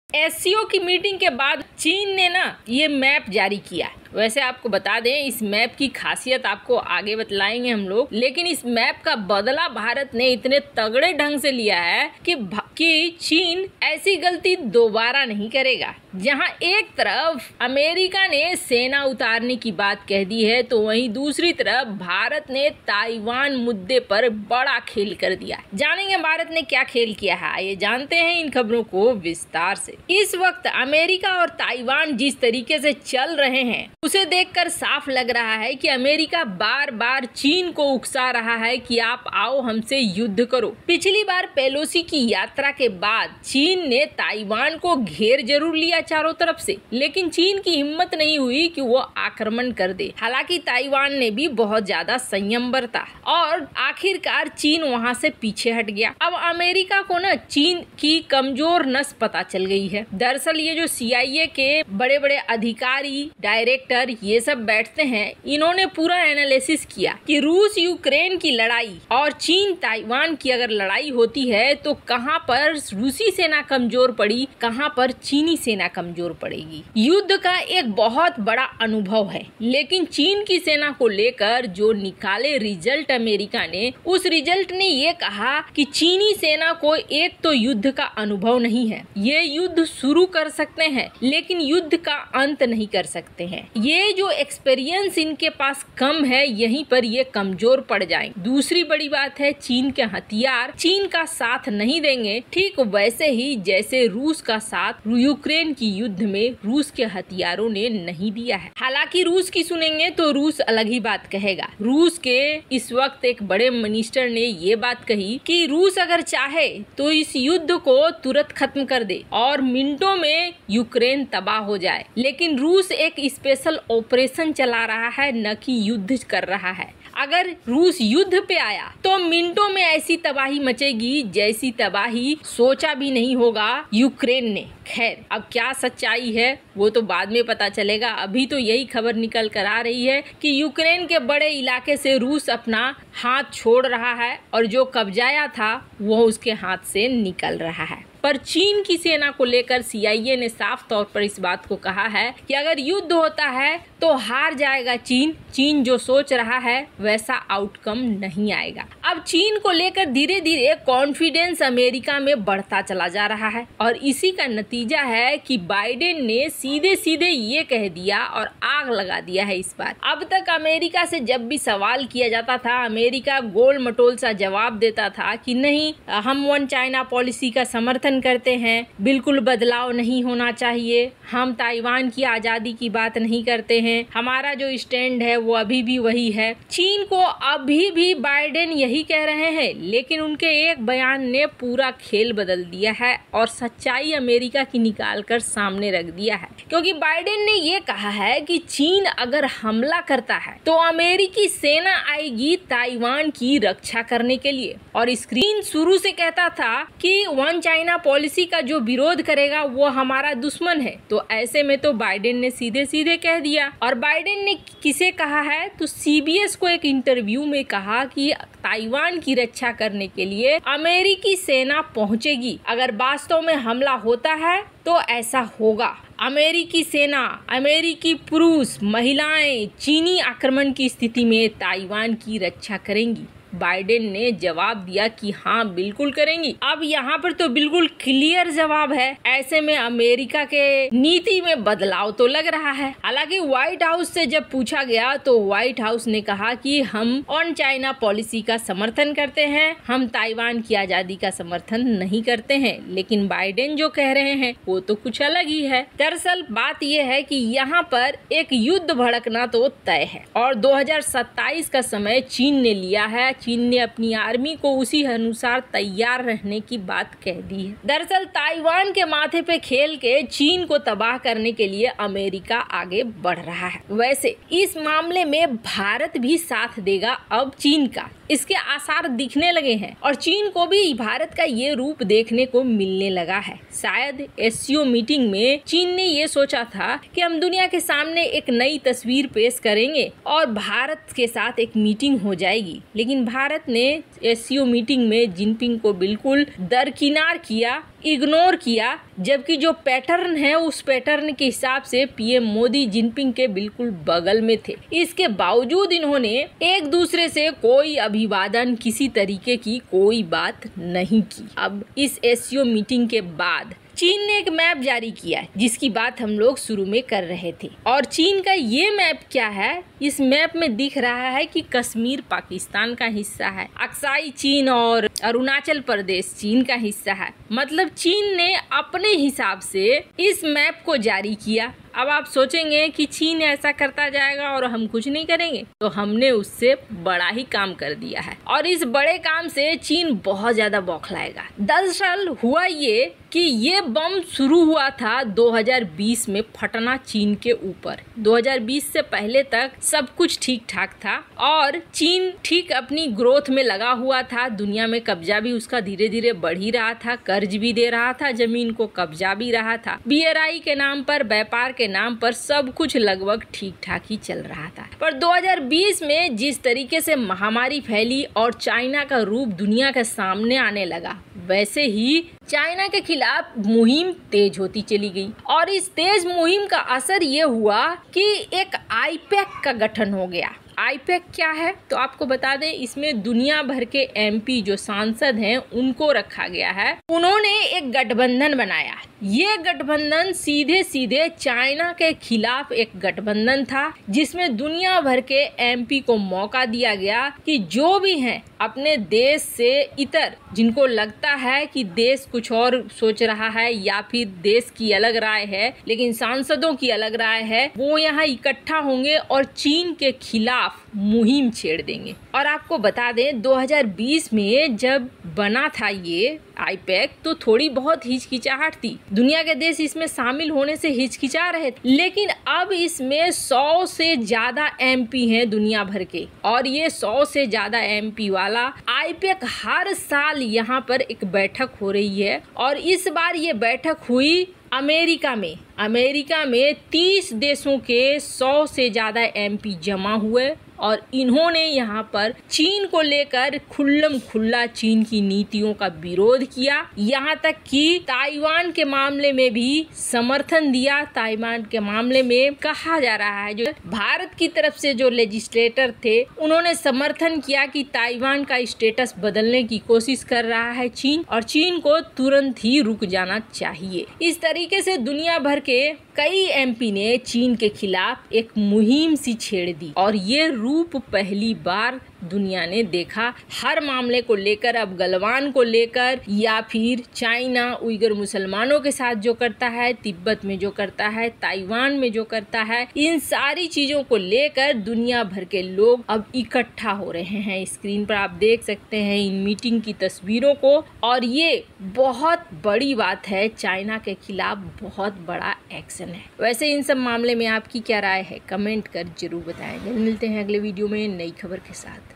SCO की meeting के बाद चीन ने ये मैप जारी किया। वैसे आपको बता दें, इस मैप की खासियत आपको आगे बतलाएंगे हम लोग, लेकिन इस मैप का बदला भारत ने इतने तगड़े ढंग से लिया है कि चीन ऐसी गलती दोबारा नहीं करेगा। जहां एक तरफ अमेरिका ने सेना उतारने की बात कह दी है, तो वहीं दूसरी तरफ भारत ने ताइवान मुद्दे पर बड़ा खेल कर दिया। जानेंगे भारत ने क्या खेल किया है, आइए जानते हैं इन खबरों को विस्तार से। इस वक्त अमेरिका और ताइवान जिस तरीके से चल रहे हैं, उसे देखकर साफ लग रहा है कि अमेरिका बार बार चीन को उकसा रहा है कि आप आओ हमसे युद्ध करो। पिछली बार पेलोसी की यात्रा के बाद चीन ने ताइवान को घेर जरूर लिया चारों तरफ से, लेकिन चीन की हिम्मत नहीं हुई कि वो आक्रमण कर दे। हालांकि ताइवान ने भी बहुत ज्यादा संयम बरता और आखिरकार चीन वहां से पीछे हट गया। अब अमेरिका को चीन की कमजोर नस पता चल गई है। दरअसल ये जो CIA के बड़े बड़े अधिकारी, डायरेक्टर ये सब बैठते हैं, इन्होंने पूरा एनालिसिस किया कि रूस यूक्रेन की लड़ाई और चीन ताइवान की अगर लड़ाई होती है तो कहां पर रूसी सेना कमजोर पड़ी, कहां पर चीनी सेना कमजोर पड़ेगी। युद्ध का एक बहुत बड़ा अनुभव है, लेकिन चीन की सेना को लेकर जो निकाले रिजल्ट अमेरिका ने, उस रिजल्ट ने ये कहा कि चीनी सेना को एक तो युद्ध का अनुभव नहीं है, ये युद्ध शुरू कर सकते हैं लेकिन युद्ध का अंत नहीं कर सकते हैं। ये जो एक्सपीरियंस इनके पास कम है, यहीं पर ये कमजोर पड़ जाएंगे। दूसरी बड़ी बात है, चीन के हथियार चीन का साथ नहीं देंगे, ठीक वैसे ही जैसे रूस का साथ यूक्रेन की युद्ध में रूस के हथियारों ने नहीं दिया है। हालांकि रूस की सुनेंगे तो रूस अलग ही बात कहेगा। रूस के इस वक्त एक बड़े मिनिस्टर ने ये बात कही कि रूस अगर चाहे तो इस युद्ध को तुरंत खत्म कर दे और मिनटों में यूक्रेन तबाह हो जाए, लेकिन रूस एक स्पेशल ऑपरेशन चला रहा है, न कि युद्ध कर रहा है। अगर रूस युद्ध पे आया तो मिनटों में ऐसी तबाही मचेगी जैसी तबाही सोचा भी नहीं होगा यूक्रेन ने। खैर, अब क्या सच्चाई है वो तो बाद में पता चलेगा। अभी तो यही खबर निकल कर आ रही है कि यूक्रेन के बड़े इलाके से रूस अपना हाथ छोड़ रहा है और जो कब्जाया था वो उसके हाथ से निकल रहा है। पर चीन की सेना को लेकर CIA ने साफ तौर पर इस बात को कहा है कि अगर युद्ध होता है तो हार जाएगा चीन। चीन जो सोच रहा है वैसा आउटकम नहीं आएगा। अब चीन को लेकर धीरे धीरे कॉन्फिडेंस अमेरिका में बढ़ता चला जा रहा है और इसी का नतीजा है कि बाइडेन ने सीधे सीधे ये कह दिया और आग लगा दिया है इस बार। अब तक अमेरिका से जब भी सवाल किया जाता था, अमेरिका गोल मटोल सा जवाब देता था कि नहीं, हम वन चाइना पॉलिसी का समर्थन करते हैं, बिल्कुल बदलाव नहीं होना चाहिए, हम ताइवान की आजादी की बात नहीं करते हैं, हमारा जो स्टैंड है वो अभी भी वही है। चीन को अभी भी बाइडेन यही कह रहे हैं, लेकिन उनके एक बयान ने पूरा खेल बदल दिया है और सच्चाई अमेरिका की निकाल कर सामने रख दिया है। क्योंकि बाइडेन ने ये कहा है कि चीन अगर हमला करता है तो अमेरिकी सेना आएगी ताइवान की रक्षा करने के लिए। और स्क्रीन शुरू से कहता था कि वन चाइना पॉलिसी का जो विरोध करेगा वो हमारा दुश्मन है। तो ऐसे में तो बाइडेन ने सीधे सीधे कह दिया। और बाइडेन ने किसे कहा है तो CBS को एक इंटरव्यू में कहा कि ताइवान की रक्षा करने के लिए अमेरिकी सेना पहुंचेगी। अगर वास्तव में हमला होता है तो ऐसा होगा। अमेरिकी सेना, अमेरिकी पुरुष, महिलाएं चीनी आक्रमण की स्थिति में ताइवान की रक्षा करेंगी। बाइडेन ने जवाब दिया कि हाँ बिल्कुल करेंगी। अब यहाँ पर तो बिल्कुल क्लियर जवाब है। ऐसे में अमेरिका के नीति में बदलाव तो लग रहा है। हालांकि व्हाइट हाउस से जब पूछा गया तो व्हाइट हाउस ने कहा कि हम वन चाइना पॉलिसी का समर्थन करते हैं, हम ताइवान की आजादी का समर्थन नहीं करते हैं। लेकिन बाइडेन जो कह रहे हैं वो तो कुछ अलग ही है। दरअसल बात यह है कि यहाँ पर एक युद्ध भड़कना तो तय है और 2027 का समय चीन ने लिया है। चीन ने अपनी आर्मी को उसी अनुसार तैयार रहने की बात कह दी है। दरअसल ताइवान के माथे पे खेल के चीन को तबाह करने के लिए अमेरिका आगे बढ़ रहा है। वैसे इस मामले में भारत भी साथ देगा अब चीन का, इसके आसार दिखने लगे हैं और चीन को भी भारत का ये रूप देखने को मिलने लगा है। शायद SCO मीटिंग में चीन ने ये सोचा था कि हम दुनिया के सामने एक नई तस्वीर पेश करेंगे और भारत के साथ एक मीटिंग हो जाएगी, लेकिन भारत ने SCO मीटिंग में जिनपिंग को बिल्कुल दरकिनार किया इग्नोर किया, जबकि जो पैटर्न है उस पैटर्न के हिसाब से पीएम मोदी जिनपिंग के बिल्कुल बगल में थे। इसके बावजूद इन्होंने एक दूसरे से कोई अभिवादन, किसी तरीके की कोई बात नहीं की। अब इस एससीओ मीटिंग के बाद चीन ने एक मैप जारी किया है, जिसकी बात हम लोग शुरू में कर रहे थे। और चीन का ये मैप क्या है, इस मैप में दिख रहा है कि कश्मीर पाकिस्तान का हिस्सा है, अक्साई चीन और अरुणाचल प्रदेश चीन का हिस्सा है। मतलब चीन ने अपने हिसाब से इस मैप को जारी किया। अब आप सोचेंगे कि चीन ऐसा करता जाएगा और हम कुछ नहीं करेंगे, तो हमने उससे बड़ा ही काम कर दिया है और इस बड़े काम से चीन बहुत ज्यादा बौखलाएगा। दरअसल हुआ ये कि ये बम शुरू हुआ था 2020 में फटना चीन के ऊपर। 2020 से पहले तक सब कुछ ठीक ठाक था और चीन ठीक अपनी ग्रोथ में लगा हुआ था। दुनिया में कब्जा भी उसका धीरे धीरे बढ़ ही रहा था, कर्ज भी दे रहा था, जमीन को कब्जा भी रहा था, BRI के नाम पर, व्यापार के नाम पर सब कुछ लगभग ठीक ठाक ही चल रहा था। पर 2020 में जिस तरीके से महामारी फैली और चाइना का रूप दुनिया के सामने आने लगा, वैसे ही चाइना के खिलाफ मुहिम तेज होती चली गई। और इस तेज मुहिम का असर ये हुआ कि एक आईपैक का गठन हो गया। आईपैक क्या है तो आपको बता दें, इसमें दुनिया भर के MP जो सांसद हैं उनको रखा गया है। उन्होंने एक गठबंधन बनाया। ये गठबंधन सीधे सीधे चाइना के खिलाफ एक गठबंधन था, जिसमें दुनिया भर के MP को मौका दिया गया कि जो भी हैं अपने देश से इतर, जिनको लगता है कि देश कुछ और सोच रहा है या फिर देश की अलग राय है लेकिन सांसदों की अलग राय है, वो यहाँ इकट्ठा होंगे और चीन के खिलाफ मुहिम छेड़ देंगे। और आपको बता दें 2020 में जब बना था ये आईपैक तो थोड़ी बहुत हिचकिचाहट थी, दुनिया के देश इसमें शामिल होने से हिचकिचा रहे थे, लेकिन अब इसमें 100 से ज्यादा MP हैं दुनिया भर के और ये 100 से ज्यादा MP वाला आईपैक हर साल यहाँ पर एक बैठक हो रही है। और इस बार ये बैठक हुई अमेरिका में 30 देशों के 100 से ज्यादा MP जमा हुए और इन्होंने यहाँ पर चीन को लेकर खुल्लम खुल्ला चीन की नीतियों का विरोध किया। यहाँ तक कि ताइवान के मामले में भी समर्थन दिया। ताइवान के मामले में कहा जा रहा है जो भारत की तरफ से जो लेजिस्लेटर थे उन्होंने समर्थन किया कि ताइवान का स्टेटस बदलने की कोशिश कर रहा है चीन और चीन को तुरंत ही रुक जाना चाहिए। इस तरीके से दुनिया भर के कई MP ने चीन के खिलाफ एक मुहिम सी छेड़ दी और ये रूप पहली बार दुनिया ने देखा। हर मामले को लेकर, अब गलवान को लेकर या फिर चाइना उइगर मुसलमानों के साथ जो करता है, तिब्बत में जो करता है, ताइवान में जो करता है, इन सारी चीजों को लेकर दुनिया भर के लोग अब इकट्ठा हो रहे हैं। स्क्रीन पर आप देख सकते हैं इन मीटिंग की तस्वीरों को और ये बहुत बड़ी बात है, चाइना के खिलाफ बहुत बड़ा एक्शन है। वैसे इन सब मामले में आपकी क्या राय है, कमेंट कर जरूर बताएं। मिलते हैं अगले वीडियो में नई खबर के साथ।